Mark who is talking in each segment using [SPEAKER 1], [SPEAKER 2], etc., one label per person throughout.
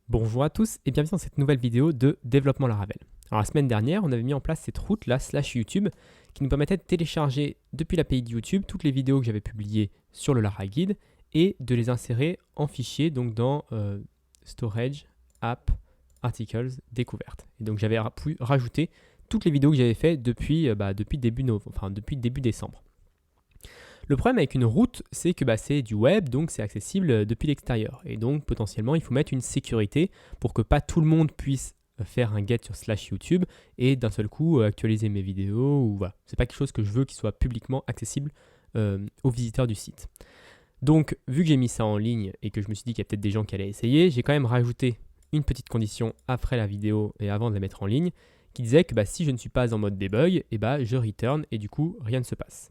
[SPEAKER 1] Bonjour à tous et bienvenue dans cette nouvelle vidéo de développement Laravel. Alors la semaine dernière, on avait mis en place cette route là, /YouTube, qui nous permettait de télécharger depuis l'API de YouTube toutes les vidéos que j'avais publiées sur le Lara Guide et de les insérer en fichier donc dans Storage, App, Articles, Découverte. Et donc j'avais pu rajouter toutes les vidéos que j'avais faites depuis début décembre. Le problème avec une route, c'est que c'est du web, donc c'est accessible depuis l'extérieur. Et donc potentiellement, il faut mettre une sécurité pour que pas tout le monde puisse faire un get sur /YouTube et d'un seul coup actualiser mes vidéos. Ou voilà. C'est pas quelque chose que je veux qui soit publiquement accessible aux visiteurs du site. Donc vu que j'ai mis ça en ligne et que je me suis dit qu'il y a peut-être des gens qui allaient essayer, j'ai quand même rajouté une petite condition après la vidéo et avant de la mettre en ligne qui disait que si je ne suis pas en mode debug, je return et du coup rien ne se passe.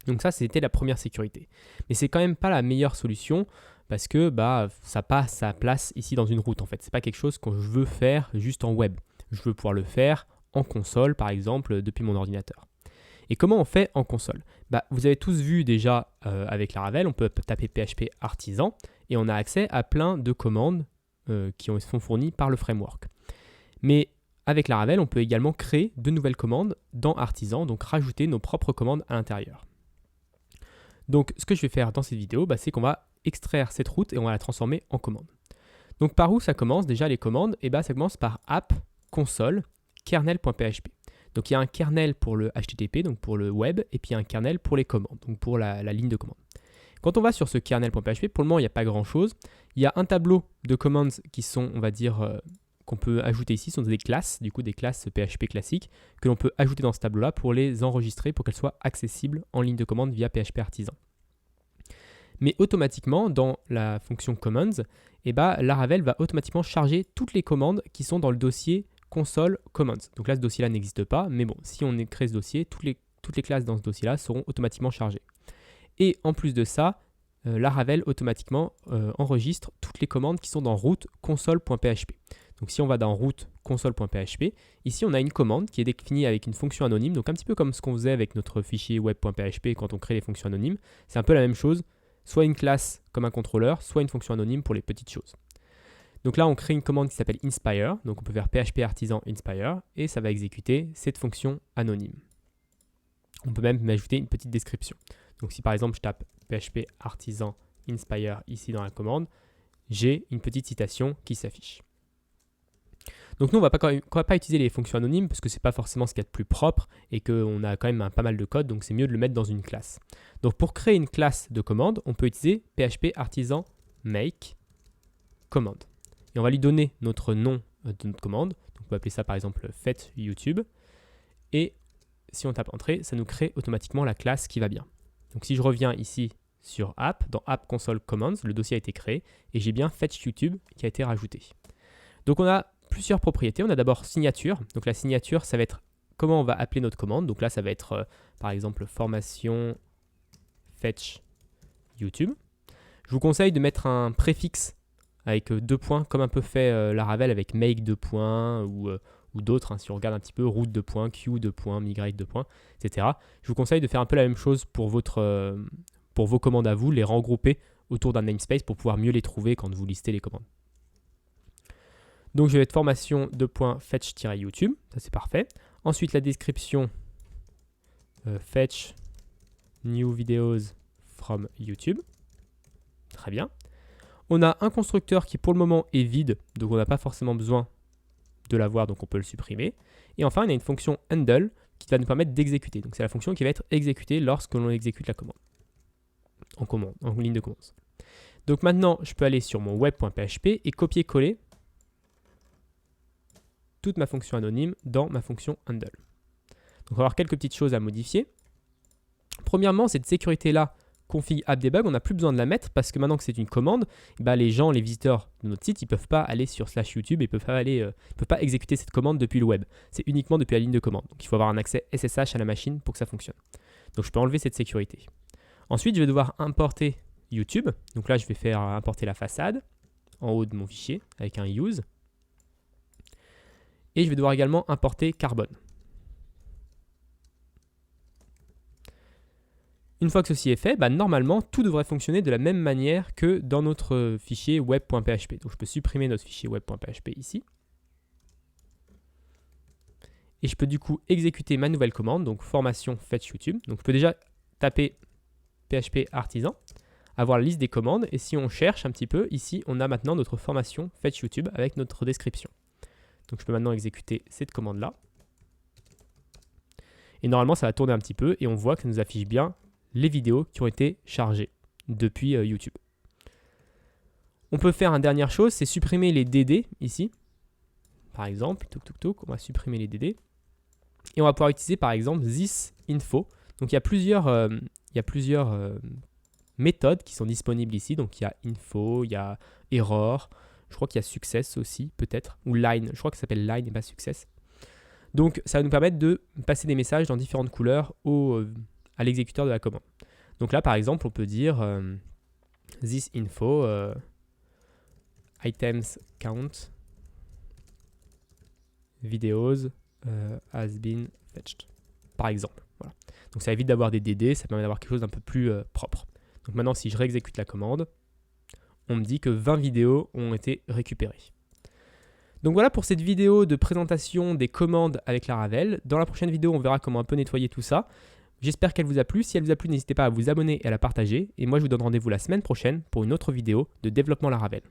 [SPEAKER 1] Donc ça, c'était la première sécurité. Mais c'est quand même pas la meilleure solution parce que ça passe sa place ici dans une route en fait. C'est pas quelque chose que je veux faire juste en web. Je veux pouvoir le faire en console par exemple depuis mon ordinateur. Et comment on fait en console ? Vous avez tous vu déjà avec Laravel, on peut taper PHP artisan et on a accès à plein de commandes qui sont fournies par le framework. Mais avec Laravel, on peut également créer de nouvelles commandes dans artisan, donc rajouter nos propres commandes à l'intérieur. Donc ce que je vais faire dans cette vidéo, c'est qu'on va extraire cette route et on va la transformer en commande. Donc par où ça commence déjà les commandes ? Ça commence par app console kernel.php. Donc il y a un kernel pour le HTTP, donc pour le web, et puis il y a un kernel pour les commandes, donc pour la ligne de commande. Quand on va sur ce kernel.php, pour le moment il n'y a pas grand chose. Il y a un tableau de commands qui sont, on va dire, qu'on peut ajouter ici, ce sont des classes, du coup des classes PHP classiques, que l'on peut ajouter dans ce tableau-là pour les enregistrer, pour qu'elles soient accessibles en ligne de commande via PHP Artisan. Mais automatiquement, dans la fonction commands, Laravel va automatiquement charger toutes les commandes qui sont dans le dossier console commands. Donc là, ce dossier-là n'existe pas, mais bon, si on crée ce dossier, toutes les classes dans ce dossier-là seront automatiquement chargées. Et en plus de ça, Laravel automatiquement enregistre toutes les commandes qui sont dans route console.php. Donc si on va dans route console.php, ici on a une commande qui est définie avec une fonction anonyme, donc un petit peu comme ce qu'on faisait avec notre fichier web.php quand on crée les fonctions anonymes. C'est un peu la même chose, soit une classe comme un contrôleur, soit une fonction anonyme pour les petites choses. Donc là on crée une commande qui s'appelle inspire, donc on peut faire php artisan inspire, et ça va exécuter cette fonction anonyme. On peut même ajouter une petite description. Donc si par exemple je tape php artisan inspire ici dans la commande, j'ai une petite citation qui s'affiche. Donc nous, on ne va pas utiliser les fonctions anonymes parce que ce n'est pas forcément ce qu'il y a de plus propre et qu'on a quand même pas mal de code, donc c'est mieux de le mettre dans une classe. Donc pour créer une classe de commande, on peut utiliser php artisan make command. Et on va lui donner notre nom de notre commande. Donc on peut appeler ça par exemple fetch YouTube. Et si on tape entrée, ça nous crée automatiquement la classe qui va bien. Donc si je reviens ici sur app, dans app console commands, le dossier a été créé et j'ai bien fetch YouTube qui a été rajouté. Donc on a plusieurs propriétés. On a d'abord signature. Donc la signature, ça va être comment on va appeler notre commande. Donc là, ça va être par exemple formation fetch YouTube. Je vous conseille de mettre un préfixe avec 2 points, comme un peu fait Laravel avec make 2 points ou d'autres. Si on regarde un petit peu route 2 points, queue 2 points, migrate 2 points, etc. Je vous conseille de faire un peu la même chose pour vos commandes à vous, les regrouper autour d'un namespace pour pouvoir mieux les trouver quand vous listez les commandes. Donc je vais être formation .fetch-YouTube, ça c'est parfait. Ensuite la description fetch new videos from YouTube. Très bien. On a un constructeur qui pour le moment est vide, donc on n'a pas forcément besoin de l'avoir, donc on peut le supprimer. Et enfin on a une fonction handle qui va nous permettre d'exécuter. Donc c'est la fonction qui va être exécutée lorsque l'on exécute la commande. En ligne de commande. Donc maintenant je peux aller sur mon web.php et copier-coller toute ma fonction anonyme dans ma fonction handle. Donc on va avoir quelques petites choses à modifier. Premièrement, cette sécurité-là, config app debug, on n'a plus besoin de la mettre parce que maintenant que c'est une commande, les gens, les visiteurs de notre site, ils ne peuvent pas aller sur /YouTube et ne peuvent pas exécuter cette commande depuis le web. C'est uniquement depuis la ligne de commande. Donc il faut avoir un accès SSH à la machine pour que ça fonctionne. Donc je peux enlever cette sécurité. Ensuite, je vais devoir importer YouTube. Donc là, je vais faire importer la façade en haut de mon fichier avec un use. Et je vais devoir également importer Carbon. Une fois que ceci est fait, normalement, tout devrait fonctionner de la même manière que dans notre fichier web.php. Donc je peux supprimer notre fichier web.php ici. Et je peux du coup exécuter ma nouvelle commande, donc formation fetch YouTube. Donc je peux déjà taper PHP artisan, avoir la liste des commandes, et si on cherche un petit peu, ici on a maintenant notre formation fetch YouTube avec notre description. Donc je peux maintenant exécuter cette commande-là. Et normalement ça va tourner un petit peu et on voit que ça nous affiche bien les vidéos qui ont été chargées depuis YouTube. On peut faire une dernière chose, c'est supprimer les DD ici. Par exemple, on va supprimer les DD. Et on va pouvoir utiliser par exemple this info. Donc il y a plusieurs méthodes qui sont disponibles ici. Donc il y a info, il y a error, je crois qu'il y a success aussi peut-être, ou line, je crois que ça s'appelle line et pas success. Donc ça va nous permettre de passer des messages dans différentes couleurs à l'exécuteur de la commande. Donc là par exemple on peut dire this info items count videos has been fetched par exemple. Voilà. Donc ça évite d'avoir des DD, ça permet d'avoir quelque chose d'un peu plus propre. Donc maintenant si je réexécute la commande, on me dit que 20 vidéos ont été récupérées. Donc voilà pour cette vidéo de présentation des commandes avec Laravel. Dans la prochaine vidéo, on verra comment un peu nettoyer tout ça. J'espère qu'elle vous a plu. Si elle vous a plu, n'hésitez pas à vous abonner et à la partager. Et moi, je vous donne rendez-vous la semaine prochaine pour une autre vidéo de développement Laravel.